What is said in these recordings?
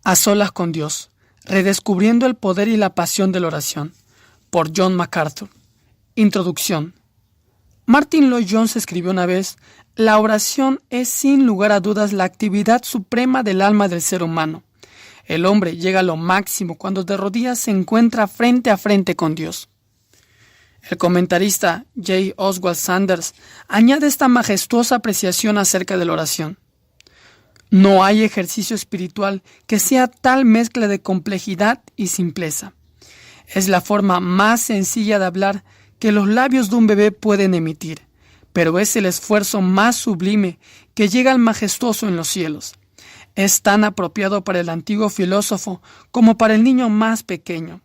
A solas con Dios, redescubriendo el poder y la pasión de la oración, por John MacArthur. Introducción. Martyn Lloyd-Jones escribió una vez: la oración es sin lugar a dudas la actividad suprema del alma del ser humano. El hombre llega a lo máximo cuando de rodillas se encuentra frente a frente con Dios. El comentarista J. Oswald Sanders añade esta majestuosa apreciación acerca de la oración. No hay ejercicio espiritual que sea tal mezcla de complejidad y simpleza. Es la forma más sencilla de hablar que los labios de un bebé pueden emitir, pero es el esfuerzo más sublime que llega al majestuoso en los cielos. Es tan apropiado para el antiguo filósofo como para el niño más pequeño.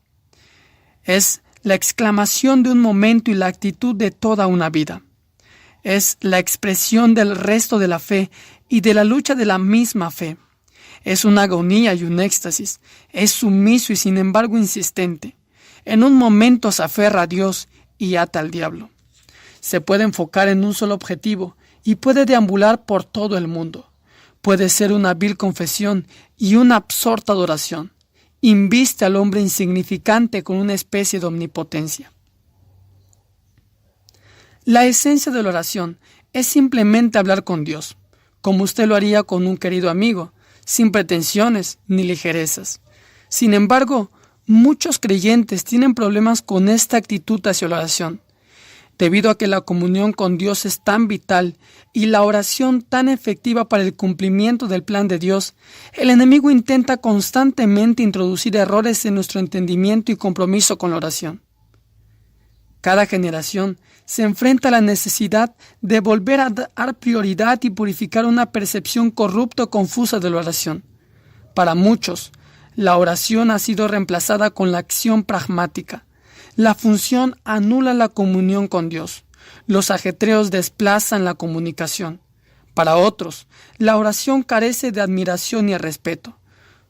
Es la exclamación de un momento y la actitud de toda una vida. Es la expresión del resto de la fe y de la lucha de la misma fe. Es una agonía y un éxtasis. Es sumiso y sin embargo insistente. En un momento se aferra a Dios y ata al diablo. Se puede enfocar en un solo objetivo y puede deambular por todo el mundo. Puede ser una vil confesión y una absorta adoración. Inviste al hombre insignificante con una especie de omnipotencia. La esencia de la oración es simplemente hablar con Dios, como usted lo haría con un querido amigo, sin pretensiones ni ligerezas. Sin embargo, muchos creyentes tienen problemas con esta actitud hacia la oración. Debido a que la comunión con Dios es tan vital y la oración tan efectiva para el cumplimiento del plan de Dios, el enemigo intenta constantemente introducir errores en nuestro entendimiento y compromiso con la oración. Cada generación se enfrenta a la necesidad de volver a dar prioridad y purificar una percepción corrupta o confusa de la oración. Para muchos, la oración ha sido reemplazada con la acción pragmática. La función anula la comunión con Dios. Los ajetreos desplazan la comunicación. Para otros, la oración carece de admiración y respeto.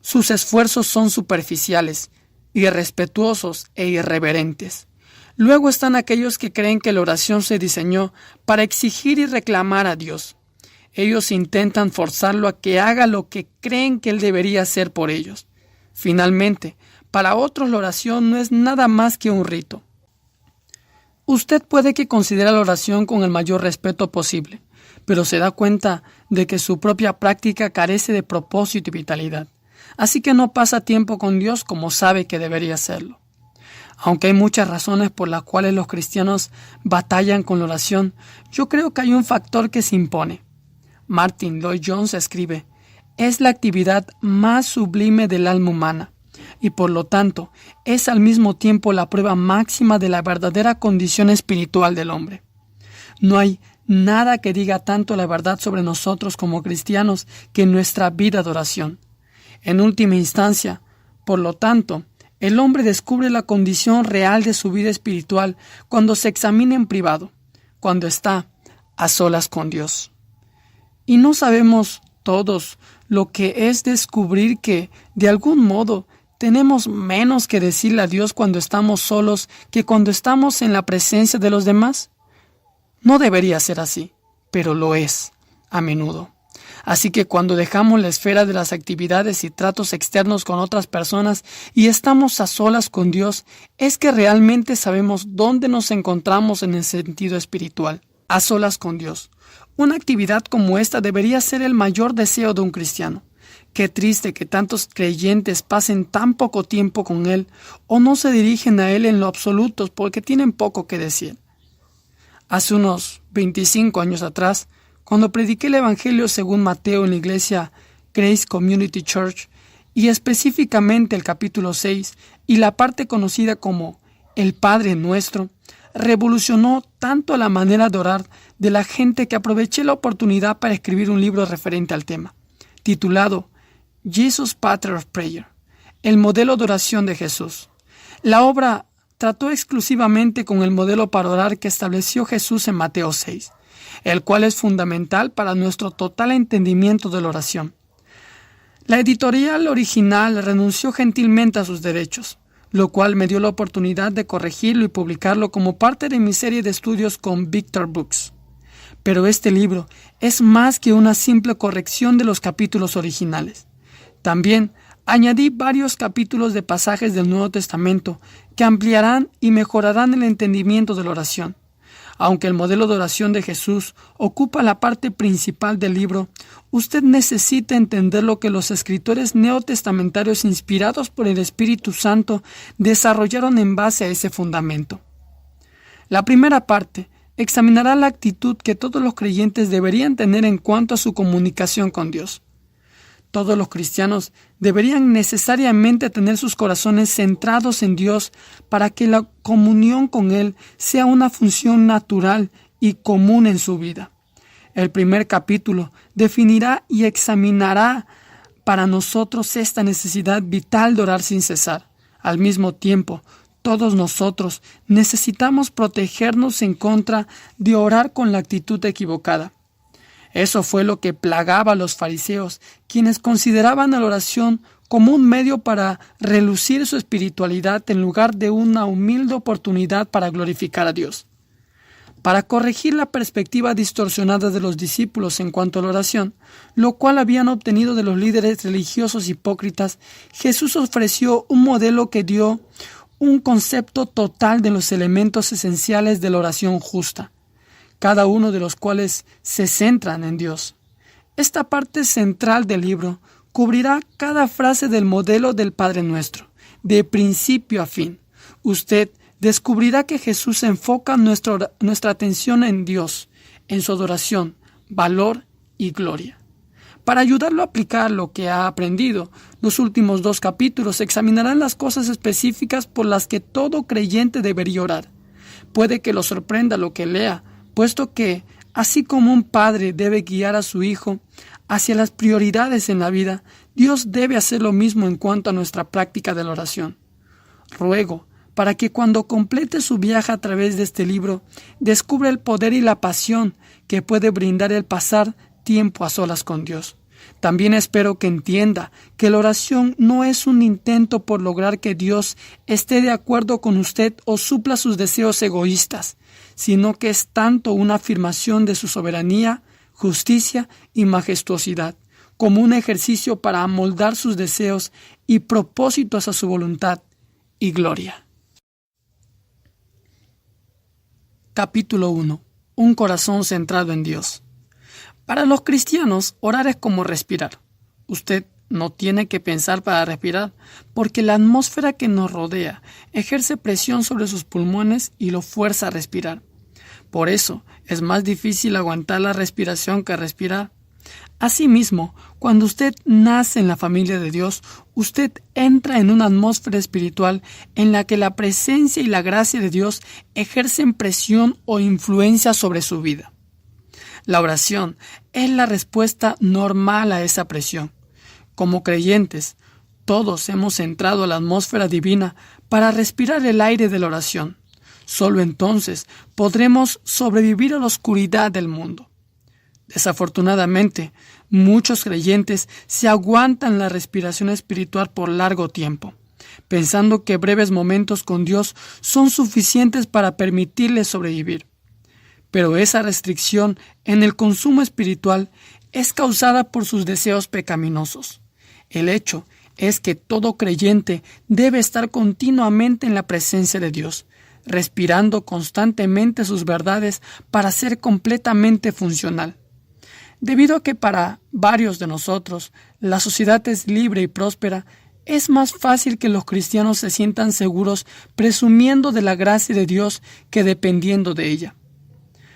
Sus esfuerzos son superficiales, irrespetuosos e irreverentes. Luego están aquellos que creen que la oración se diseñó para exigir y reclamar a Dios. Ellos intentan forzarlo a que haga lo que creen que Él debería hacer por ellos. Finalmente, para otros la oración no es nada más que un rito. Usted puede que considere la oración con el mayor respeto posible, pero se da cuenta de que su propia práctica carece de propósito y vitalidad. Así que no pasa tiempo con Dios como sabe que debería hacerlo. Aunque hay muchas razones por las cuales los cristianos batallan con la oración, yo creo que hay un factor que se impone. Martyn Lloyd-Jones escribe: es la actividad más sublime del alma humana y por lo tanto es al mismo tiempo la prueba máxima de la verdadera condición espiritual del hombre. No hay nada que diga tanto la verdad sobre nosotros como cristianos que nuestra vida de oración. En última instancia, por lo tanto, el hombre descubre la condición real de su vida espiritual cuando se examina en privado, cuando está a solas con Dios. Y no sabemos todos lo que es descubrir que, de algún modo, tenemos menos que decirle a Dios cuando estamos solos que cuando estamos en la presencia de los demás. No debería ser así, pero lo es, a menudo. Así que cuando dejamos la esfera de las actividades y tratos externos con otras personas y estamos a solas con Dios, es que realmente sabemos dónde nos encontramos en el sentido espiritual, a solas con Dios. Una actividad como esta debería ser el mayor deseo de un cristiano. Qué triste que tantos creyentes pasen tan poco tiempo con Él o no se dirigen a Él en lo absoluto porque tienen poco que decir. Hace unos 25 años atrás, cuando prediqué el Evangelio según Mateo en la iglesia Grace Community Church, y específicamente el capítulo 6 y la parte conocida como el Padre Nuestro, revolucionó tanto la manera de orar de la gente que aproveché la oportunidad para escribir un libro referente al tema, titulado Jesus Pattern of Prayer, el modelo de oración de Jesús. La obra trató exclusivamente con el modelo para orar que estableció Jesús en Mateo 6, el cual es fundamental para nuestro total entendimiento de la oración. La editorial original renunció gentilmente a sus derechos, lo cual me dio la oportunidad de corregirlo y publicarlo como parte de mi serie de estudios con Victor Books. Pero este libro es más que una simple corrección de los capítulos originales. También Añadí varios capítulos de pasajes del Nuevo Testamento que ampliarán y mejorarán el entendimiento de la oración. Aunque el modelo de oración de Jesús ocupa la parte principal del libro, usted necesita entender lo que los escritores neotestamentarios inspirados por el Espíritu Santo desarrollaron en base a ese fundamento. La primera parte examinará la actitud que todos los creyentes deberían tener en cuanto a su comunicación con Dios. Todos los cristianos deberían necesariamente tener sus corazones centrados en Dios para que la comunión con Él sea una función natural y común en su vida. El primer capítulo definirá y examinará para nosotros esta necesidad vital de orar sin cesar. Al mismo tiempo, todos nosotros necesitamos protegernos en contra de orar con la actitud equivocada. Eso fue lo que plagaba a los fariseos, quienes consideraban a la oración como un medio para relucir su espiritualidad en lugar de una humilde oportunidad para glorificar a Dios. Para corregir la perspectiva distorsionada de los discípulos en cuanto a la oración, lo cual habían obtenido de los líderes religiosos hipócritas, Jesús ofreció un modelo que dio un concepto total de los elementos esenciales de la oración justa, cada uno de los cuales se centran en Dios. Esta parte central del libro cubrirá cada frase del modelo del Padre Nuestro, de principio a fin. Usted descubrirá que Jesús enfoca nuestra atención en Dios, en su adoración, valor y gloria. Para ayudarlo a aplicar lo que ha aprendido, los últimos 2 capítulos examinarán las cosas específicas por las que todo creyente debería orar. Puede que lo sorprenda lo que lea, puesto que, así como un padre debe guiar a su hijo hacia las prioridades en la vida, Dios debe hacer lo mismo en cuanto a nuestra práctica de la oración. Ruego para que cuando complete su viaje a través de este libro, descubra el poder y la pasión que puede brindar el pasar tiempo a solas con Dios. También espero que entienda que la oración no es un intento por lograr que Dios esté de acuerdo con usted o supla sus deseos egoístas, sino que es tanto una afirmación de su soberanía, justicia y majestuosidad, como un ejercicio para amoldar sus deseos y propósitos a su voluntad y gloria. Capítulo 1. Un corazón centrado en Dios. Para los cristianos, orar es como respirar. Usted no tiene que pensar para respirar, porque la atmósfera que nos rodea ejerce presión sobre sus pulmones y lo fuerza a respirar. Por eso, es más difícil aguantar la respiración que respirar. Asimismo, cuando usted nace en la familia de Dios, usted entra en una atmósfera espiritual en la que la presencia y la gracia de Dios ejercen presión o influencia sobre su vida. La oración es la respuesta normal a esa presión. Como creyentes, todos hemos entrado a la atmósfera divina para respirar el aire de la oración. Solo entonces podremos sobrevivir a la oscuridad del mundo. Desafortunadamente, muchos creyentes se aguantan la respiración espiritual por largo tiempo, pensando que breves momentos con Dios son suficientes para permitirles sobrevivir. Pero esa restricción en el consumo espiritual es causada por sus deseos pecaminosos. El hecho es que todo creyente debe estar continuamente en la presencia de Dios, respirando constantemente sus verdades para ser completamente funcional. Debido a que para varios de nosotros la sociedad es libre y próspera, es más fácil que los cristianos se sientan seguros presumiendo de la gracia de Dios que dependiendo de ella.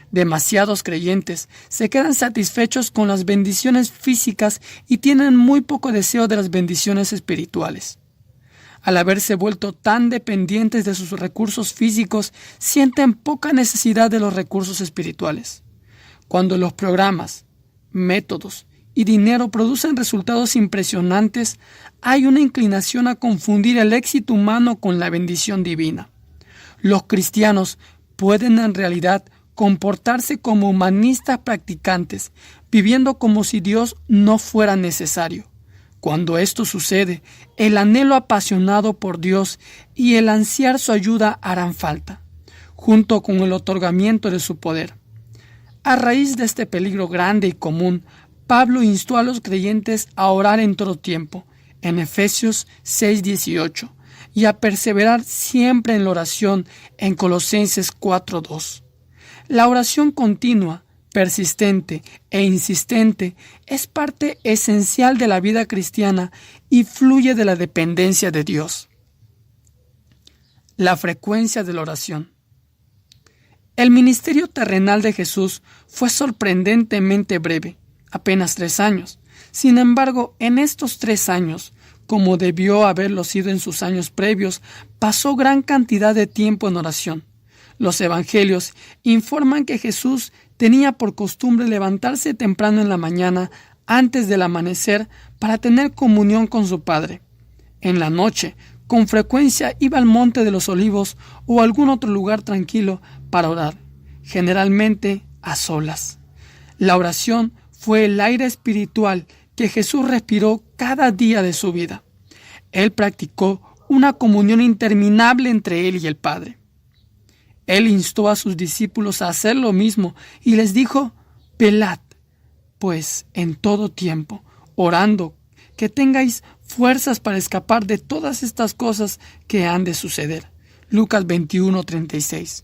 Demasiados creyentes se quedan satisfechos con las bendiciones físicas y tienen muy poco deseo de las bendiciones espirituales. Al haberse vuelto tan dependientes de sus recursos físicos, sienten poca necesidad de los recursos espirituales. Cuando los programas, métodos y dinero producen resultados impresionantes, hay una inclinación a confundir el éxito humano con la bendición divina. Los cristianos pueden en realidad comportarse como humanistas practicantes, viviendo como si Dios no fuera necesario. Cuando esto sucede, el anhelo apasionado por Dios y el ansiar su ayuda harán falta, junto con el otorgamiento de su poder. A raíz de este peligro grande y común, Pablo instó a los creyentes a orar en todo tiempo, en Efesios 6:18, y a perseverar siempre en la oración en Colosenses 4:2. La oración continua, persistente e insistente es parte esencial de la vida cristiana y fluye de la dependencia de Dios. La frecuencia de la oración. El ministerio terrenal de Jesús fue sorprendentemente breve, apenas 3 años. Sin embargo, en estos 3 años, como debió haberlo sido en sus años previos, pasó gran cantidad de tiempo en oración. Los evangelios informan que Jesús tenía por costumbre levantarse temprano en la mañana antes del amanecer para tener comunión con su Padre. En la noche, con frecuencia iba al Monte de los Olivos o a algún otro lugar tranquilo para orar, generalmente a solas. La oración fue el aire espiritual que Jesús respiró cada día de su vida. Él practicó una comunión interminable entre él y el Padre. Él instó a sus discípulos a hacer lo mismo y les dijo: velad, pues, en todo tiempo, orando, que tengáis fuerzas para escapar de todas estas cosas que han de suceder. Lucas 21:36.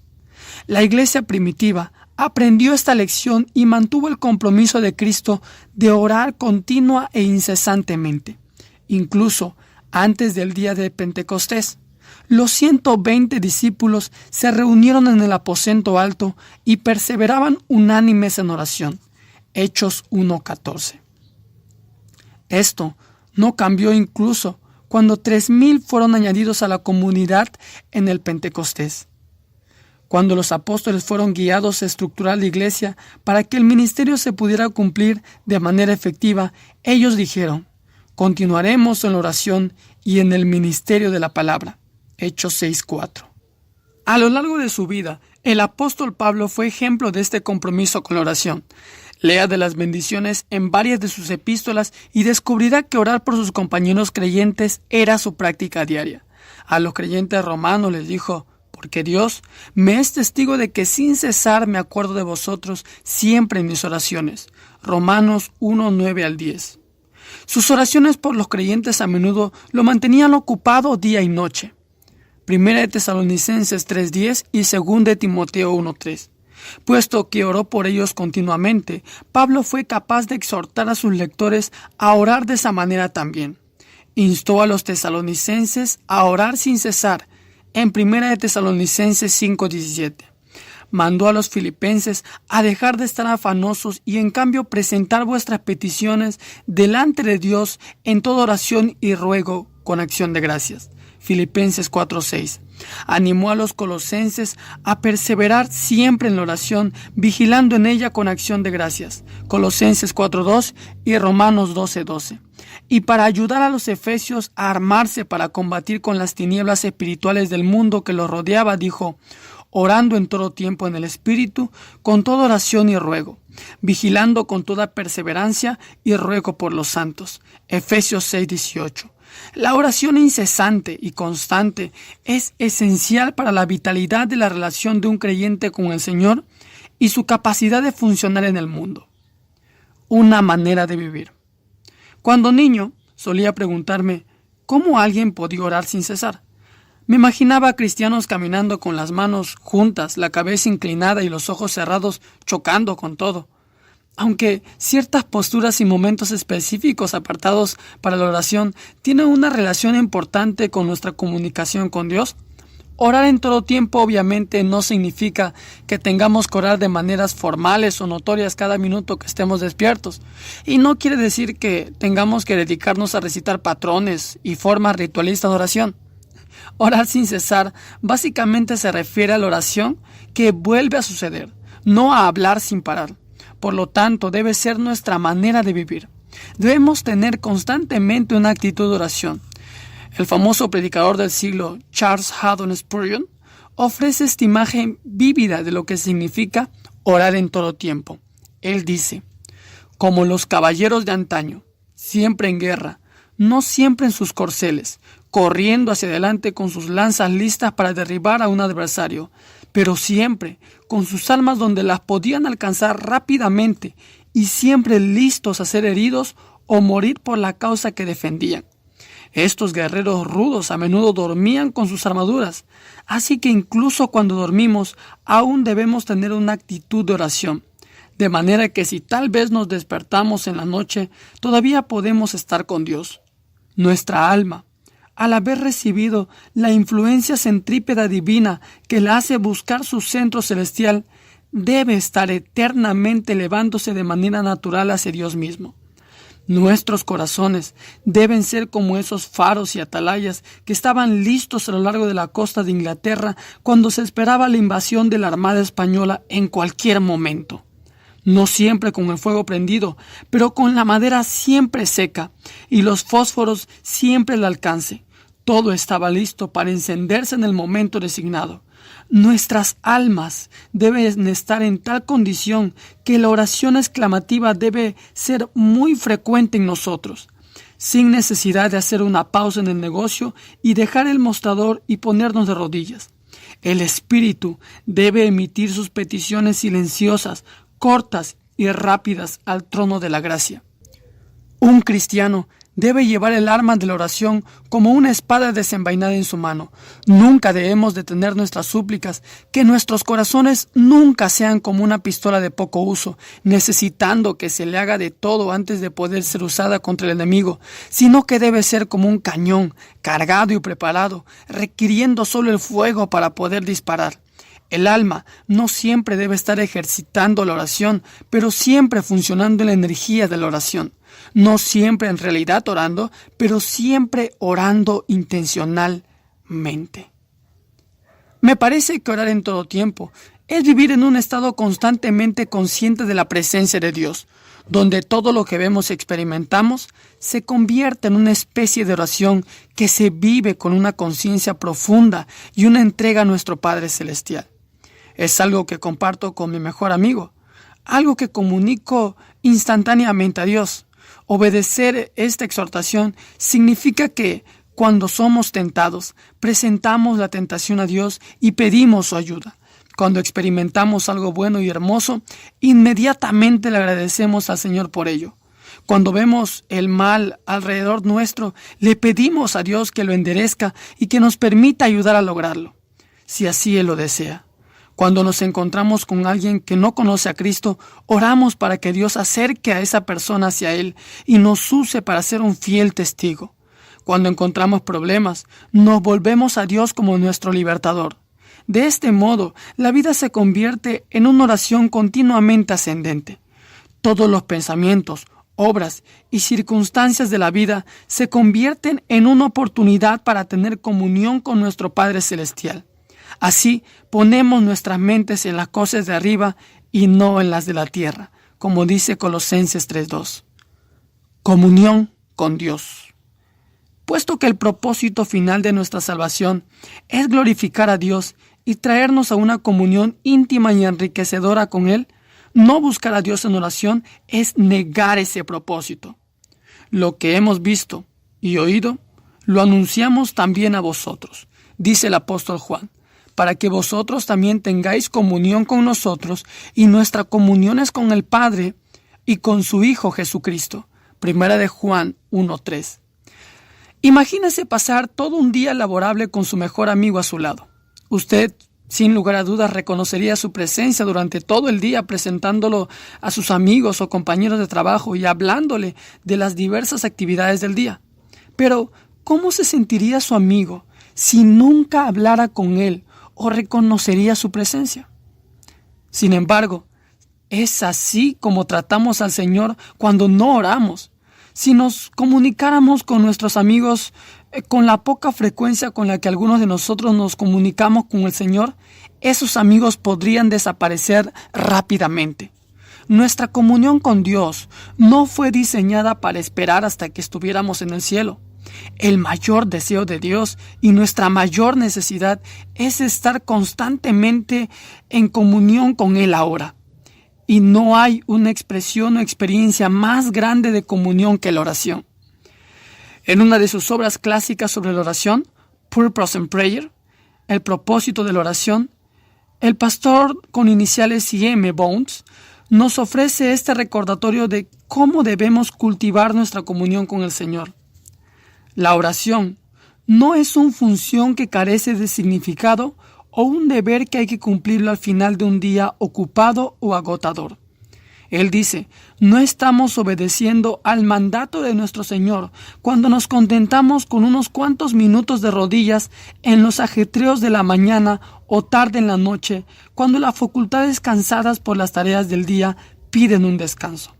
La iglesia primitiva aprendió esta lección y mantuvo el compromiso de Cristo de orar continua e incesantemente, incluso antes del día de Pentecostés. Los 120 discípulos se reunieron en el aposento alto y perseveraban unánimes en oración. Hechos 1:14. Esto no cambió incluso cuando 3,000 fueron añadidos a la comunidad en el Pentecostés. Cuando los apóstoles fueron guiados a estructurar la iglesia para que el ministerio se pudiera cumplir de manera efectiva, ellos dijeron: continuaremos en la oración y en el ministerio de la palabra. Hechos 6:4. A lo largo de su vida, el apóstol Pablo fue ejemplo de este compromiso con la oración. Lea de las bendiciones en varias de sus epístolas y descubrirá que orar por sus compañeros creyentes era su práctica diaria. A los creyentes romanos les dijo: porque Dios me es testigo de que sin cesar me acuerdo de vosotros siempre en mis oraciones. Romanos 1:9-10. Sus oraciones por los creyentes a menudo lo mantenían ocupado día y noche. 1 de Tesalonicenses 3:10 y 2 de Timoteo 1:3. Puesto que oró por ellos continuamente, Pablo fue capaz de exhortar a sus lectores a orar de esa manera también. Instó a los tesalonicenses a orar sin cesar, en 1 de Tesalonicenses 5:17. Mandó a los filipenses a dejar de estar afanosos y en cambio presentar vuestras peticiones delante de Dios en toda oración y ruego con acción de gracias. Filipenses 4:6. Animó a los colosenses a perseverar siempre en la oración, vigilando en ella con acción de gracias. Colosenses 4:2 y Romanos 12:12. Y para ayudar a los efesios a armarse para combatir con las tinieblas espirituales del mundo que los rodeaba, dijo: orando en todo tiempo en el Espíritu, con toda oración y ruego, vigilando con toda perseverancia y ruego por los santos. Efesios 6:18. La oración incesante y constante es esencial para la vitalidad de la relación de un creyente con el Señor y su capacidad de funcionar en el mundo. Una manera de vivir. Cuando niño, solía preguntarme cómo alguien podía orar sin cesar. Me imaginaba a cristianos caminando con las manos juntas, la cabeza inclinada y los ojos cerrados, chocando con todo. Aunque ciertas posturas y momentos específicos apartados para la oración tienen una relación importante con nuestra comunicación con Dios, orar en todo tiempo obviamente no significa que tengamos que orar de maneras formales o notorias cada minuto que estemos despiertos. Y no quiere decir que tengamos que dedicarnos a recitar patrones y formas ritualistas de oración. Orar sin cesar básicamente se refiere a la oración que vuelve a suceder, no a hablar sin parar. Por lo tanto, debe ser nuestra manera de vivir. Debemos tener constantemente una actitud de oración. El famoso predicador del siglo, Charles Haddon Spurgeon, ofrece esta imagen vívida de lo que significa orar en todo tiempo. Él dice: como los caballeros de antaño, siempre en guerra, no siempre en sus corceles, corriendo hacia adelante con sus lanzas listas para derribar a un adversario, pero siempre con sus armas donde las podían alcanzar rápidamente y siempre listos a ser heridos o morir por la causa que defendían. Estos guerreros rudos a menudo dormían con sus armaduras, así que incluso cuando dormimos, aún debemos tener una actitud de oración, de manera que si tal vez nos despertamos en la noche, todavía podemos estar con Dios. Nuestra alma, al haber recibido la influencia centrípeta divina que la hace buscar su centro celestial, debe estar eternamente elevándose de manera natural hacia Dios mismo. Nuestros corazones deben ser como esos faros y atalayas que estaban listos a lo largo de la costa de Inglaterra cuando se esperaba la invasión de la Armada Española en cualquier momento. No siempre con el fuego prendido, pero con la madera siempre seca y los fósforos siempre al alcance. Todo estaba listo para encenderse en el momento designado. Nuestras almas deben estar en tal condición que la oración exclamativa debe ser muy frecuente en nosotros, sin necesidad de hacer una pausa en el negocio y dejar el mostrador y ponernos de rodillas. El espíritu debe emitir sus peticiones silenciosas, cortas y rápidas al trono de la gracia. Un cristiano debe llevar el arma de la oración como una espada desenvainada en su mano. Nunca debemos detener nuestras súplicas, que nuestros corazones nunca sean como una pistola de poco uso, necesitando que se le haga de todo antes de poder ser usada contra el enemigo, sino que debe ser como un cañón, cargado y preparado, requiriendo solo el fuego para poder disparar. El alma no siempre debe estar ejercitando la oración, pero siempre funcionando en la energía de la oración. No siempre en realidad orando, pero siempre orando intencionalmente. Me parece que orar en todo tiempo es vivir en un estado constantemente consciente de la presencia de Dios, donde todo lo que vemos y experimentamos se convierte en una especie de oración que se vive con una conciencia profunda y una entrega a nuestro Padre Celestial. Es algo que comparto con mi mejor amigo, algo que comunico instantáneamente a Dios. Obedecer esta exhortación significa que, cuando somos tentados, presentamos la tentación a Dios y pedimos su ayuda. Cuando experimentamos algo bueno y hermoso, inmediatamente le agradecemos al Señor por ello. Cuando vemos el mal alrededor nuestro, le pedimos a Dios que lo enderezca y que nos permita ayudar a lograrlo, si así Él lo desea. Cuando nos encontramos con alguien que no conoce a Cristo, oramos para que Dios acerque a esa persona hacia Él y nos use para ser un fiel testigo. Cuando encontramos problemas, nos volvemos a Dios como nuestro libertador. De este modo, la vida se convierte en una oración continuamente ascendente. Todos los pensamientos, obras y circunstancias de la vida se convierten en una oportunidad para tener comunión con nuestro Padre Celestial. Así ponemos nuestras mentes en las cosas de arriba y no en las de la tierra, como dice Colosenses 3:2. Comunión con Dios. Puesto que el propósito final de nuestra salvación es glorificar a Dios y traernos a una comunión íntima y enriquecedora con Él, no buscar a Dios en oración es negar ese propósito. Lo que hemos visto y oído, lo anunciamos también a vosotros, dice el apóstol Juan, para que vosotros también tengáis comunión con nosotros, y nuestra comunión es con el Padre y con su Hijo Jesucristo. Primera de Juan 1:3. Imagínese pasar todo un día laborable con su mejor amigo a su lado. Usted, sin lugar a dudas, reconocería su presencia durante todo el día, presentándolo a sus amigos o compañeros de trabajo y hablándole de las diversas actividades del día. Pero, ¿cómo se sentiría su amigo si nunca hablara con él o reconocería su presencia? Sin embargo, es así como tratamos al Señor cuando no oramos. Si nos comunicáramos con nuestros amigos con la poca frecuencia con la que algunos de nosotros nos comunicamos con el Señor, esos amigos podrían desaparecer rápidamente. Nuestra comunión con Dios no fue diseñada para esperar hasta que estuviéramos en el cielo. El mayor deseo de Dios y nuestra mayor necesidad es estar constantemente en comunión con Él ahora. Y no hay una expresión o experiencia más grande de comunión que la oración. En una de sus obras clásicas sobre la oración, Purpose and Prayer, el propósito de la oración, el pastor con iniciales C.M. Bones nos ofrece este recordatorio de cómo debemos cultivar nuestra comunión con el Señor. La oración no es una función que carece de significado o un deber que hay que cumplirlo al final de un día ocupado o agotador. Él dice, no estamos obedeciendo al mandato de nuestro Señor cuando nos contentamos con unos cuantos minutos de rodillas en los ajetreos de la mañana o tarde en la noche, cuando las facultades cansadas por las tareas del día piden un descanso.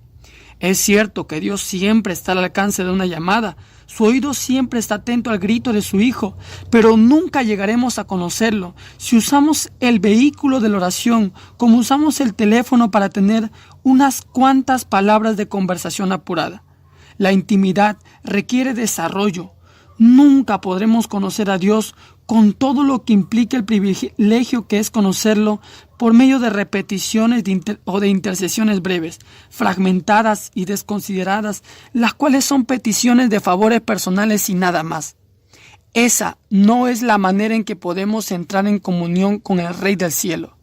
Es cierto que Dios siempre está al alcance de una llamada, su oído siempre está atento al grito de su Hijo, pero nunca llegaremos a conocerlo si usamos el vehículo de la oración como usamos el teléfono para tener unas cuantas palabras de conversación apurada. La intimidad requiere desarrollo. Nunca podremos conocer a Dios con todo lo que implica el privilegio que es conocerlo por medio de repeticiones o de intercesiones breves, fragmentadas y desconsideradas, las cuales son peticiones de favores personales y nada más. Esa no es la manera en que podemos entrar en comunión con el Rey del Cielo.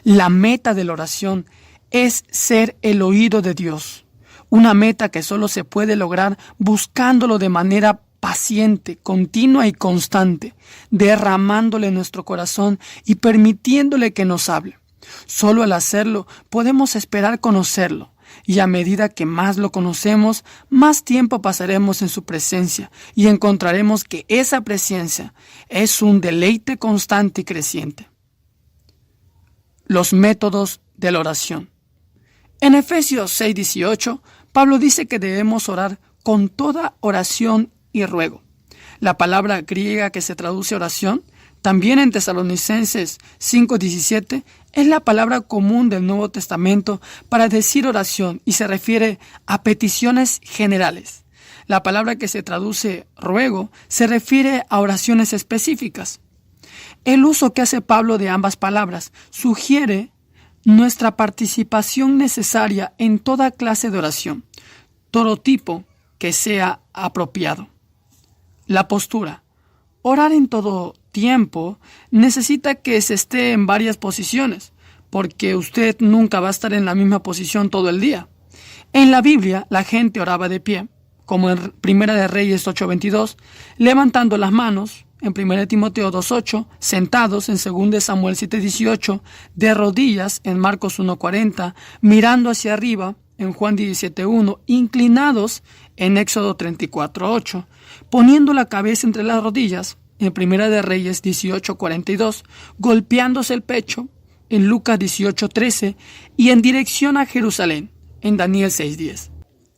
La meta de la oración es ser el oído de Dios, una meta que solo se puede lograr buscándolo de manera paciente, continua y constante, derramándole nuestro corazón y permitiéndole que nos hable. Solo al hacerlo podemos esperar conocerlo, y a medida que más lo conocemos, más tiempo pasaremos en su presencia y encontraremos que esa presencia es un deleite constante y creciente. Los métodos de la oración. En Efesios 6:18, Pablo dice que debemos orar con toda oración y ruego. La palabra griega que se traduce oración, también en Tesalonicenses 5:17, es la palabra común del Nuevo Testamento para decir oración y se refiere a peticiones generales. La palabra que se traduce ruego se refiere a oraciones específicas. El uso que hace Pablo de ambas palabras sugiere nuestra participación necesaria en toda clase de oración, todo tipo que sea apropiado. La postura. Orar en todo tiempo necesita que se esté en varias posiciones, porque usted nunca va a estar en la misma posición todo el día. En la Biblia, la gente oraba de pie, como en Primera de Reyes 8:22, levantando las manos, en 1 Timoteo 2:8, sentados en 2 Samuel 7:18, de rodillas en Marcos 1:40, mirando hacia arriba en Juan 17:1, inclinados en Éxodo 34:8, poniendo la cabeza entre las rodillas en Primera de Reyes 18:42, golpeándose el pecho en Lucas 18:13 y en dirección a Jerusalén en Daniel 6:10.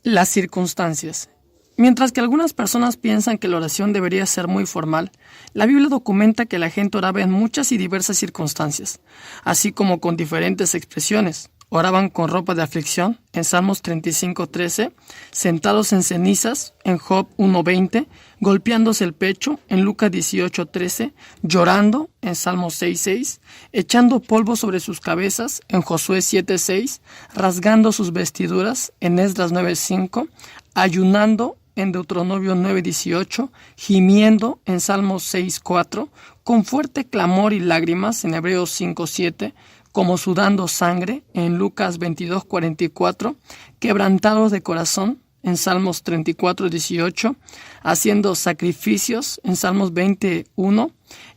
Las circunstancias. Mientras que algunas personas piensan que la oración debería ser muy formal, la Biblia documenta que la gente oraba en muchas y diversas circunstancias, así como con diferentes expresiones. Oraban con ropa de aflicción, en Salmos 35:13, sentados en cenizas, en Job 1:20, golpeándose el pecho, en Lucas 18:13, llorando, en Salmos 6:6, echando polvo sobre sus cabezas, en Josué 7:6, rasgando sus vestiduras, en Esdras 9:5, ayunando, en Deuteronomio 9:18, gimiendo, en Salmos 6:4, con fuerte clamor y lágrimas, en Hebreos 5:7, como sudando sangre, en Lucas 22:44, quebrantados de corazón, en Salmos 34:18, haciendo sacrificios, en Salmos 20:1,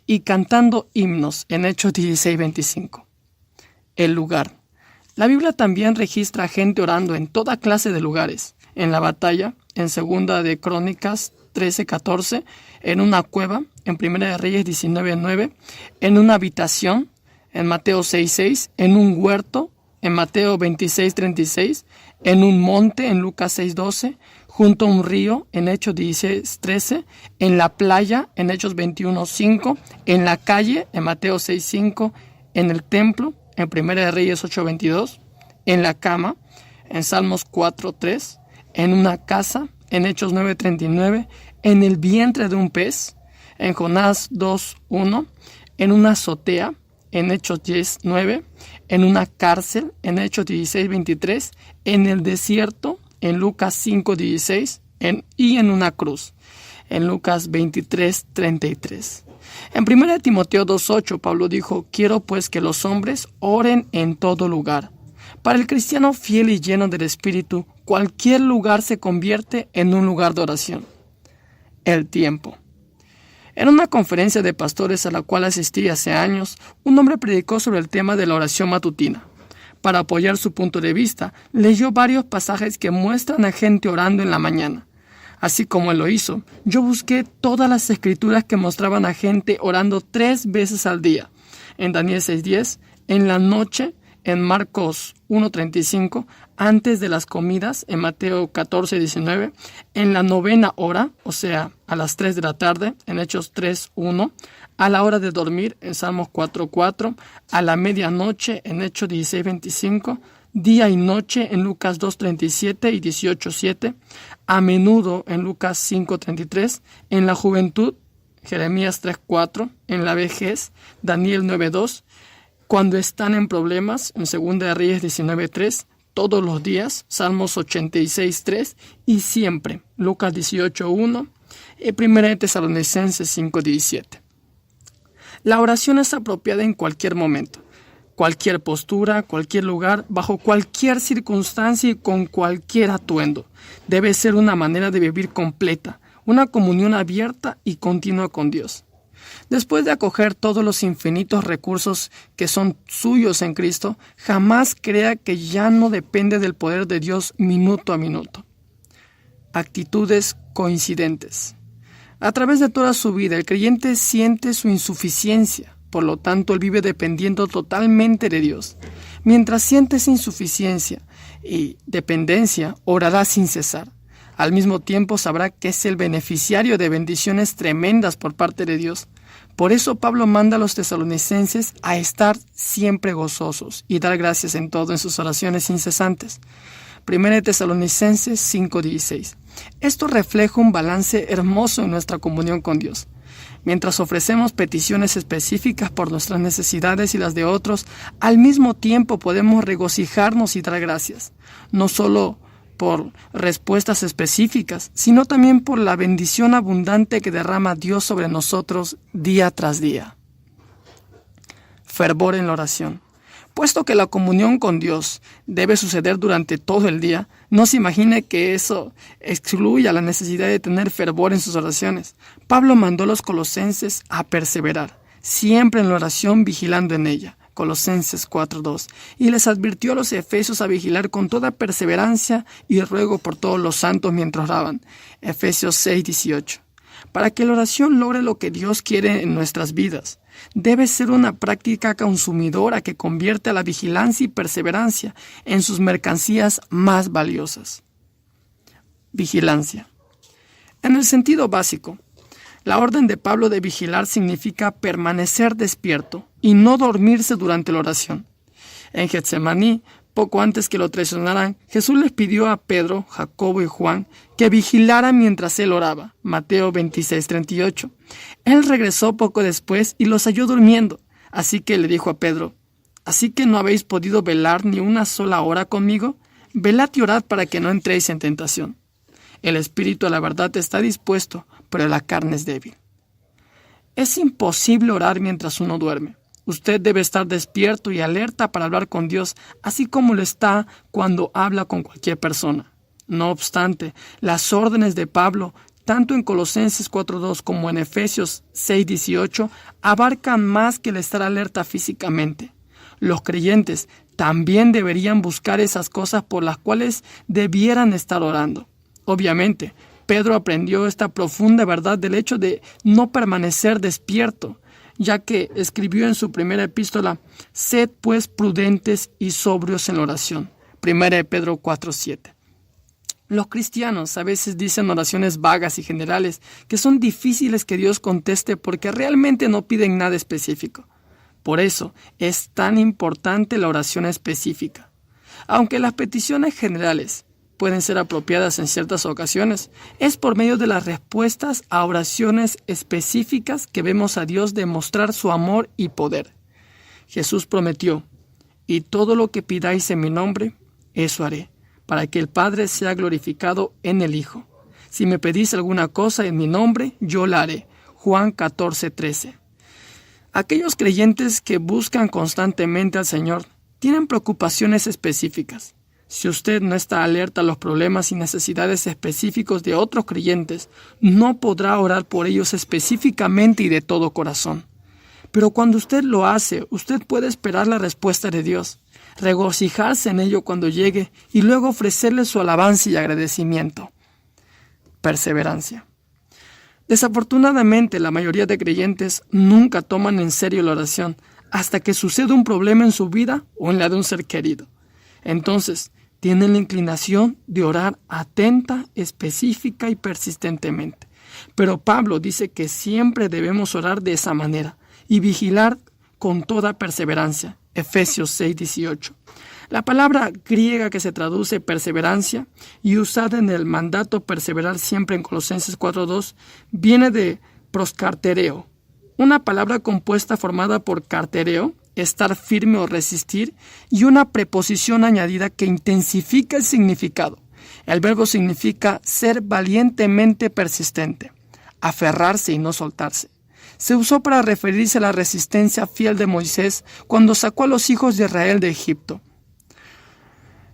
y cantando himnos, en Hechos 16:25. El lugar. La Biblia también registra gente orando en toda clase de lugares, en la batalla, en Segunda de Crónicas 13:14, en una cueva, en Primera de Reyes 19:9, en una habitación, en Mateo 6:6, en un huerto, en Mateo 26:36, en un monte, en Lucas 6:12, junto a un río, en Hechos 16:13, en la playa, en Hechos 21:5, en la calle, en Mateo 6:5, en el templo, en Primera de Reyes 8:22, en la cama, en Salmos 4:3, en una casa, en Hechos 9:39, en el vientre de un pez, en Jonás 2:1, en una azotea, en Hechos 10:9, en una cárcel, en Hechos 16:23, en el desierto, en Lucas 5:16, y en una cruz, en Lucas 23:33. En 1 Timoteo 2:8, Pablo dijo, quiero pues que los hombres oren en todo lugar. Para el cristiano fiel y lleno del Espíritu, cualquier lugar se convierte en un lugar de oración. el tiempo. En una conferencia de pastores a la cual asistí hace años, un hombre predicó sobre el tema de la oración matutina. Para apoyar su punto de vista, leyó varios pasajes que muestran a gente orando en la mañana. Así como él lo hizo, yo busqué todas las escrituras que mostraban a gente orando 3 veces al día. En Daniel 6:10, en la noche, en Marcos 1:35, antes de las comidas, en Mateo 14:19, en la 9ª hora, o sea, a las 3 de la tarde, en Hechos 3:1, a la hora de dormir, en Salmos 4:4, a la medianoche, en Hechos 16:25, día y noche, en Lucas 2:37 y 18:7, a menudo, en Lucas 5:33, en la juventud, Jeremías 3:4, en la vejez, Daniel 9:2, cuando están en problemas, en 2 de Reyes 19:3, todos los días, Salmos 86:3 y siempre, Lucas 18:1 y 1 de Tesalonicenses 5:17. La oración es apropiada en cualquier momento, cualquier postura, cualquier lugar, bajo cualquier circunstancia y con cualquier atuendo. Debe ser una manera de vivir completa, una comunión abierta y continua con Dios. Después de acoger todos los infinitos recursos que son suyos en Cristo, jamás crea que ya no depende del poder de Dios minuto a minuto. Actitudes coincidentes. A través de toda su vida, el creyente siente su insuficiencia. Por lo tanto, él vive dependiendo totalmente de Dios. Mientras siente esa insuficiencia y dependencia, orará sin cesar. Al mismo tiempo sabrá que es el beneficiario de bendiciones tremendas por parte de Dios. Por eso Pablo manda a los tesalonicenses a estar siempre gozosos y dar gracias en todo en sus oraciones incesantes. 1 de Tesalonicenses 5:16. Esto refleja un balance hermoso en nuestra comunión con Dios. Mientras ofrecemos peticiones específicas por nuestras necesidades y las de otros, al mismo tiempo podemos regocijarnos y dar gracias, no solo por respuestas específicas, sino también por la bendición abundante que derrama Dios sobre nosotros día tras día. Fervor en la oración. Puesto que la comunión con Dios debe suceder durante todo el día, no se imagine que eso excluya la necesidad de tener fervor en sus oraciones. Pablo mandó a los colosenses a perseverar, siempre en la oración vigilando en ella. Colosenses 4:2, y les advirtió a los efesios a vigilar con toda perseverancia y ruego por todos los santos mientras oraban. Efesios 6:18. Para que la oración logre lo que Dios quiere en nuestras vidas, debe ser una práctica consumidora que convierte a la vigilancia y perseverancia en sus mercancías más valiosas. Vigilancia. En el sentido básico, la orden de Pablo de vigilar significa permanecer despierto y no dormirse durante la oración. En Getsemaní, poco antes que lo traicionaran, Jesús les pidió a Pedro, Jacobo y Juan que vigilaran mientras él oraba. Mateo 26:38. Él regresó poco después y los halló durmiendo. Así que le dijo a Pedro: ¿así que no habéis podido velar ni una sola hora conmigo? Velad y orad para que no entréis en tentación. El espíritu a la verdad está dispuesto, pero la carne es débil. Es imposible orar mientras uno duerme. Usted debe estar despierto y alerta para hablar con Dios, así como lo está cuando habla con cualquier persona. No obstante, las órdenes de Pablo, tanto en Colosenses 4:2 como en Efesios 6:18, abarcan más que el estar alerta físicamente. Los creyentes también deberían buscar esas cosas por las cuales debieran estar orando. Obviamente, Pedro aprendió esta profunda verdad del hecho de no permanecer despierto, ya que escribió en su primera epístola: «Sed pues prudentes y sobrios en la oración». 1 de Pedro 4:7. Los cristianos a veces dicen oraciones vagas y generales que son difíciles que Dios conteste porque realmente no piden nada específico. Por eso es tan importante la oración específica. Aunque las peticiones generales pueden ser apropiadas en ciertas ocasiones, es por medio de las respuestas a oraciones específicas que vemos a Dios demostrar su amor y poder. Jesús prometió: «Y todo lo que pidáis en mi nombre, eso haré, para que el Padre sea glorificado en el Hijo. Si me pedís alguna cosa en mi nombre, yo la haré». Juan 14:13. Aquellos creyentes que buscan constantemente al Señor tienen preocupaciones específicas. Si usted no está alerta a los problemas y necesidades específicos de otros creyentes, no podrá orar por ellos específicamente y de todo corazón. Pero cuando usted lo hace, usted puede esperar la respuesta de Dios, regocijarse en ello cuando llegue y luego ofrecerle su alabanza y agradecimiento. Perseverancia. Desafortunadamente, la mayoría de creyentes nunca toman en serio la oración hasta que sucede un problema en su vida o en la de un ser querido. Entonces, tienen la inclinación de orar atenta, específica y persistentemente. Pero Pablo dice que siempre debemos orar de esa manera y vigilar con toda perseverancia. Efesios 6:18. La palabra griega que se traduce perseverancia y usada en el mandato perseverar siempre en Colosenses 4:2 viene de proscartereo, una palabra compuesta formada por cartereo, estar firme o resistir, y una preposición añadida que intensifica el significado. El verbo significa ser valientemente persistente, aferrarse y no soltarse. Se usó para referirse a la resistencia fiel de Moisés cuando sacó a los hijos de Israel de Egipto.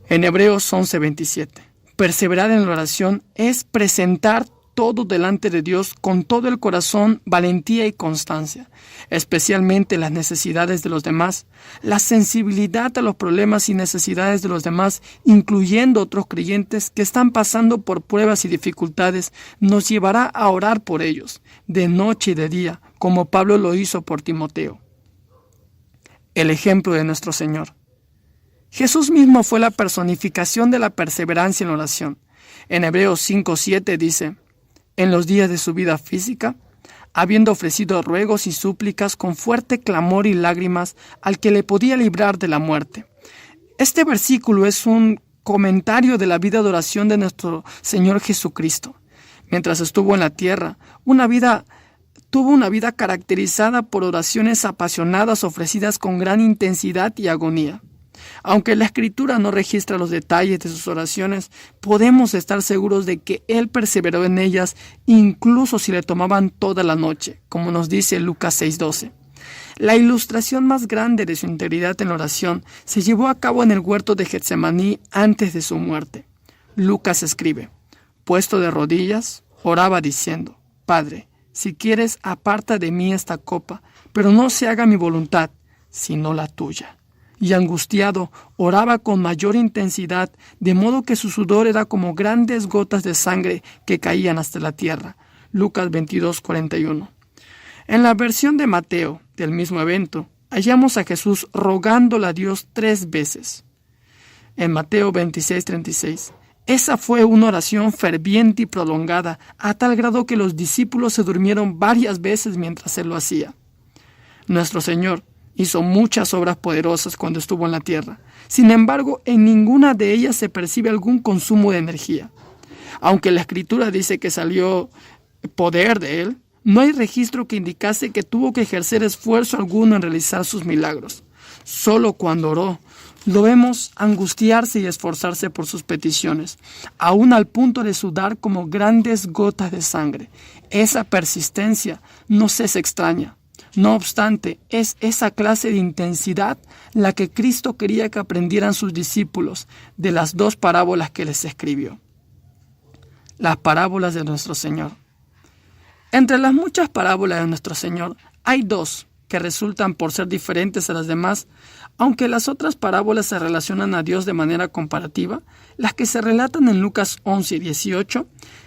En Hebreos 11:27, perseverar en la oración es presentar todo delante de Dios con todo el corazón, valentía y constancia, especialmente las necesidades de los demás, la sensibilidad a los problemas y necesidades de los demás, incluyendo otros creyentes que están pasando por pruebas y dificultades, nos llevará a orar por ellos, de noche y de día, como Pablo lo hizo por Timoteo. El ejemplo de nuestro Señor. Jesús mismo fue la personificación de la perseverancia en la oración. En Hebreos 5:7 dice: en los días de su vida física, habiendo ofrecido ruegos y súplicas con fuerte clamor y lágrimas al que le podía librar de la muerte. Este versículo es un comentario de la vida de oración de nuestro Señor Jesucristo. Mientras estuvo en la tierra, tuvo una vida caracterizada por oraciones apasionadas ofrecidas con gran intensidad y agonía. Aunque la Escritura no registra los detalles de sus oraciones, podemos estar seguros de que Él perseveró en ellas, incluso si le tomaban toda la noche, como nos dice Lucas 6:12. La ilustración más grande de su integridad en la oración se llevó a cabo en el huerto de Getsemaní antes de su muerte. Lucas escribe: puesto de rodillas, oraba diciendo: Padre, si quieres, aparta de mí esta copa, pero no se haga mi voluntad, sino la tuya. Y angustiado, oraba con mayor intensidad, de modo que su sudor era como grandes gotas de sangre que caían hasta la tierra. Lucas 22:41. En la versión de Mateo del mismo evento, hallamos a Jesús rogándole a Dios 3 veces. En Mateo 26:36, esa fue una oración ferviente y prolongada, a tal grado que los discípulos se durmieron varias veces mientras Él lo hacía. Nuestro Señor hizo muchas obras poderosas cuando estuvo en la tierra. Sin embargo, en ninguna de ellas se percibe algún consumo de energía. Aunque la Escritura dice que salió poder de Él, no hay registro que indicase que tuvo que ejercer esfuerzo alguno en realizar sus milagros. Solo cuando oró, lo vemos angustiarse y esforzarse por sus peticiones, aún al punto de sudar como grandes gotas de sangre. Esa persistencia no es extraña. No obstante, es esa clase de intensidad la que Cristo quería que aprendieran sus discípulos de las 2 parábolas que les escribió. Las parábolas de nuestro Señor. Entre las muchas parábolas de nuestro Señor, hay 2 que resultan por ser diferentes a las demás. Aunque las otras parábolas se relacionan a Dios de manera comparativa, las que se relatan en Lucas 11 y 18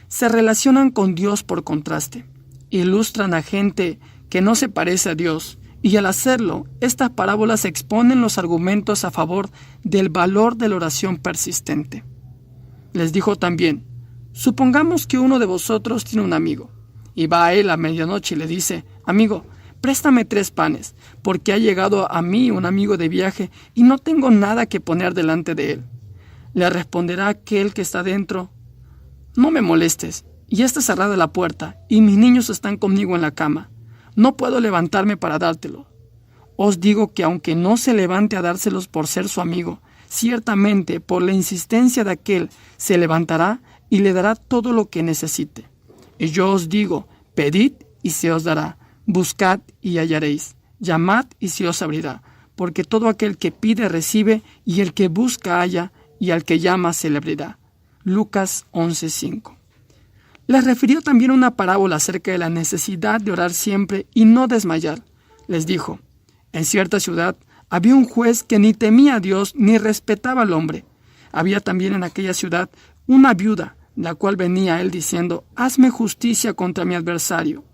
se relacionan con Dios por contraste. Ilustran a gente que no se parece a Dios, y al hacerlo, estas parábolas exponen los argumentos a favor del valor de la oración persistente. Les dijo también: supongamos que uno de vosotros tiene un amigo, y va a él a medianoche y le dice: amigo, préstame 3 panes, porque ha llegado a mí un amigo de viaje y no tengo nada que poner delante de él. Le responderá aquel que está dentro: no me molestes, ya está cerrada la puerta, y mis niños están conmigo en la cama. No puedo levantarme para dártelo. Os digo que aunque no se levante a dárselos por ser su amigo, ciertamente por la insistencia de aquel se levantará y le dará todo lo que necesite. Y yo os digo: pedid y se os dará, buscad y hallaréis, llamad y se os abrirá, porque todo aquel que pide recibe, y el que busca halla, y al que llama celebridad. Lucas 11:5. Les refirió también una parábola acerca de la necesidad de orar siempre y no desmayar. Les dijo: en cierta ciudad había un juez que ni temía a Dios ni respetaba al hombre. Había también en aquella ciudad una viuda, la cual venía a él diciendo: hazme justicia contra mi adversario.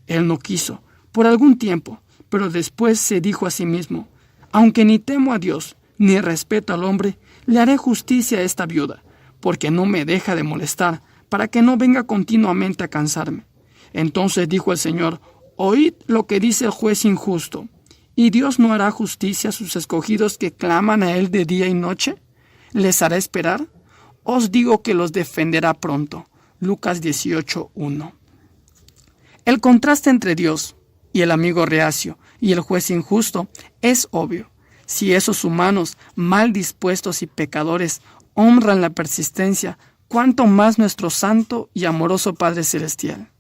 Él no quiso, por algún tiempo, pero después se dijo a sí mismo: aunque ni temo a Dios, ni respeto al hombre, le haré justicia a esta viuda, porque no me deja de molestar, para que no venga continuamente a cansarme. Entonces dijo el Señor: oíd lo que dice el juez injusto. ¿Y Dios no hará justicia a sus escogidos que claman a Él de día y noche? ¿Les hará esperar? Os digo que los defenderá pronto. Lucas 18:1. El contraste entre Dios y el amigo reacio y el juez injusto es obvio. Si esos humanos mal dispuestos y pecadores honran la persistencia, cuánto más nuestro santo y amoroso Padre Celestial.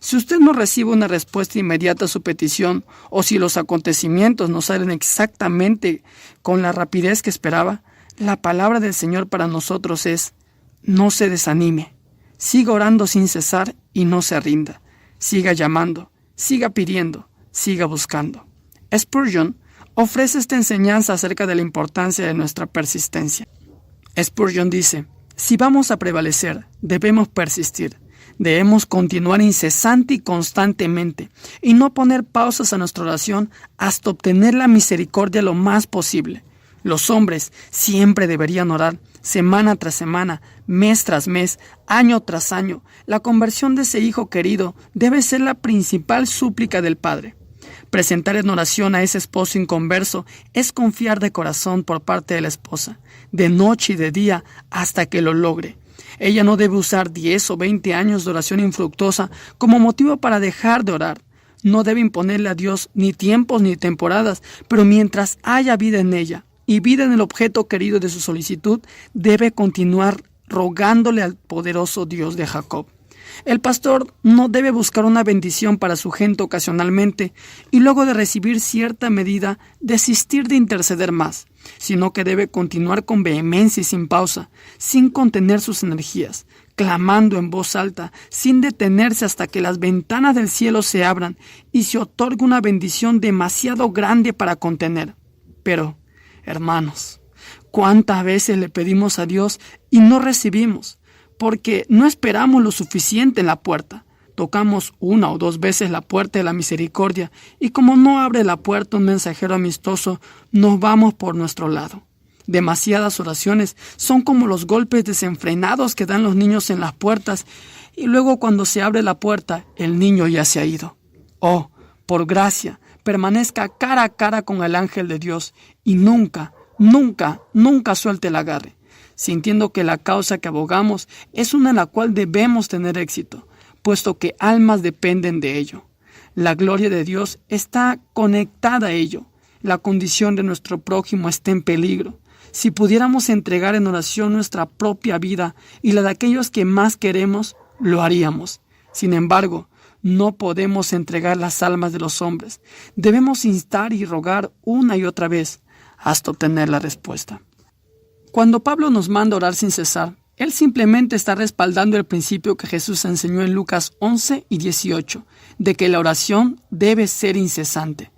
Si usted no recibe una respuesta inmediata a su petición, o si los acontecimientos no salen exactamente con la rapidez que esperaba, la palabra del Señor para nosotros es: no se desanime, siga orando sin cesar y no se rinda, siga llamando, siga pidiendo, siga buscando. Spurgeon ofrece esta enseñanza acerca de la importancia de nuestra persistencia. Spurgeon dice: si vamos a prevalecer, debemos persistir. Debemos continuar incesante y constantemente y no poner pausas a nuestra oración hasta obtener la misericordia lo más posible. Los hombres siempre deberían orar, semana tras semana, mes tras mes, año tras año. La conversión de ese hijo querido debe ser la principal súplica del Padre. Presentar en oración a ese esposo inconverso es confiar de corazón por parte de la esposa, de noche y de día, hasta que lo logre. Ella no debe usar 10 o 20 años de oración infructuosa como motivo para dejar de orar. No debe imponerle a Dios ni tiempos ni temporadas, pero mientras haya vida en ella y vida en el objeto querido de su solicitud, debe continuar rogándole al poderoso Dios de Jacob. El pastor no debe buscar una bendición para su gente ocasionalmente y luego de recibir cierta medida desistir de interceder más, sino que debe continuar con vehemencia y sin pausa, sin contener sus energías, clamando en voz alta, sin detenerse hasta que las ventanas del cielo se abran y se otorgue una bendición demasiado grande para contener. Pero, hermanos, ¿cuántas veces le pedimos a Dios y no recibimos? Porque no esperamos lo suficiente en la puerta. Tocamos 1 o 2 veces la puerta de la misericordia y como no abre la puerta un mensajero amistoso, nos vamos por nuestro lado. Demasiadas oraciones son como los golpes desenfrenados que dan los niños en las puertas y luego cuando se abre la puerta, el niño ya se ha ido. Oh, por gracia, permanezca cara a cara con el ángel de Dios y nunca suelte el agarre, sintiendo que la causa que abogamos es una en la cual debemos tener éxito, puesto que almas dependen de ello. La gloria de Dios está conectada a ello. La condición de nuestro prójimo está en peligro. Si pudiéramos entregar en oración nuestra propia vida y la de aquellos que más queremos, lo haríamos. Sin embargo, no podemos entregar las almas de los hombres. Debemos instar y rogar una y otra vez hasta obtener la respuesta. Cuando Pablo nos manda orar sin cesar, él simplemente está respaldando el principio que Jesús enseñó en Lucas 11 y 18, de que la oración debe ser incesante.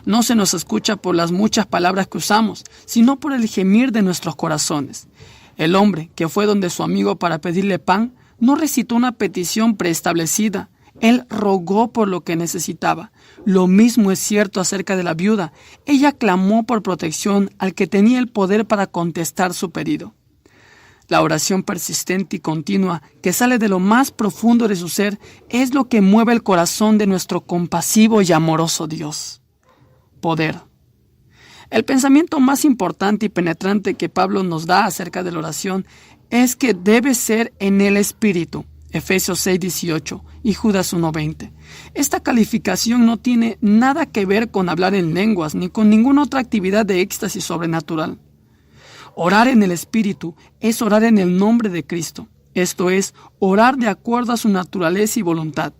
No se nos escucha por las muchas palabras que usamos, sino por el gemir de nuestros corazones. El hombre que fue donde su amigo para pedirle pan, no recitó una petición preestablecida. Él rogó por lo que necesitaba. Lo mismo es cierto acerca de la viuda. Ella clamó por protección al que tenía el poder para contestar su pedido. La oración persistente y continua que sale de lo más profundo de su ser es lo que mueve el corazón de nuestro compasivo y amoroso Dios. Poder. El pensamiento más importante y penetrante que Pablo nos da acerca de la oración es que debe ser en el Espíritu. Efesios 6:18 y Judas 1:20. Esta calificación no tiene nada que ver con hablar en lenguas ni con ninguna otra actividad de éxtasis sobrenatural. Orar en el Espíritu es orar en el nombre de Cristo. Esto es, orar de acuerdo a su naturaleza y voluntad.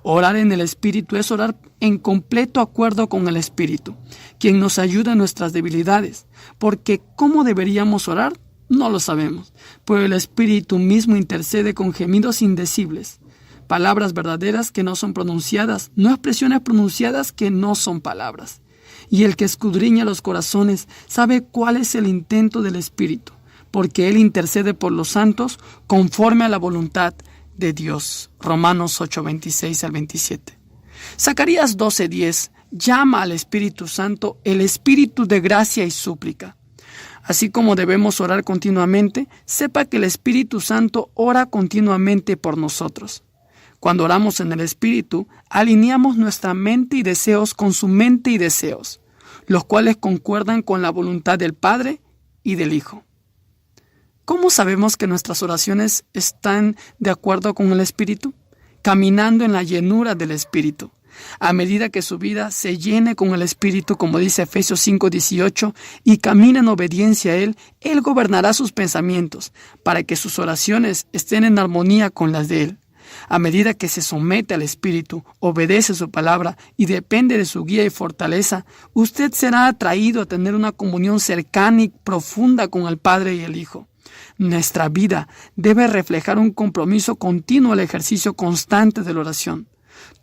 Orar en el Espíritu es orar en completo acuerdo con el Espíritu, quien nos ayuda en nuestras debilidades. Porque, ¿cómo deberíamos orar? No lo sabemos, pero el Espíritu mismo intercede con gemidos indecibles, palabras verdaderas que no son pronunciadas, no expresiones pronunciadas que no son palabras. Y el que escudriña los corazones sabe cuál es el intento del Espíritu, porque Él intercede por los santos conforme a la voluntad de Dios. Romanos 8, 26 al 27. Zacarías 12:10 llama al Espíritu Santo el Espíritu de gracia y súplica. Así como debemos orar continuamente, sepa que el Espíritu Santo ora continuamente por nosotros. Cuando oramos en el Espíritu, alineamos nuestra mente y deseos con su mente y deseos, los cuales concuerdan con la voluntad del Padre y del Hijo. ¿Cómo sabemos que nuestras oraciones están de acuerdo con el Espíritu? Caminando en la llenura del Espíritu. A medida que su vida se llene con el Espíritu, como dice Efesios 5:18, y camina en obediencia a Él, Él gobernará sus pensamientos para que sus oraciones estén en armonía con las de Él. A medida que se somete al Espíritu, obedece su palabra y depende de su guía y fortaleza, usted será atraído a tener una comunión cercana y profunda con el Padre y el Hijo. Nuestra vida debe reflejar un compromiso continuo al ejercicio constante de la oración.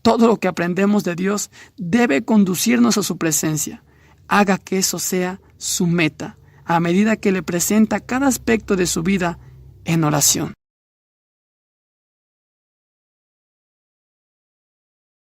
Todo lo que aprendemos de Dios debe conducirnos a su presencia. Haga que eso sea su meta, a medida que le presenta cada aspecto de su vida en oración.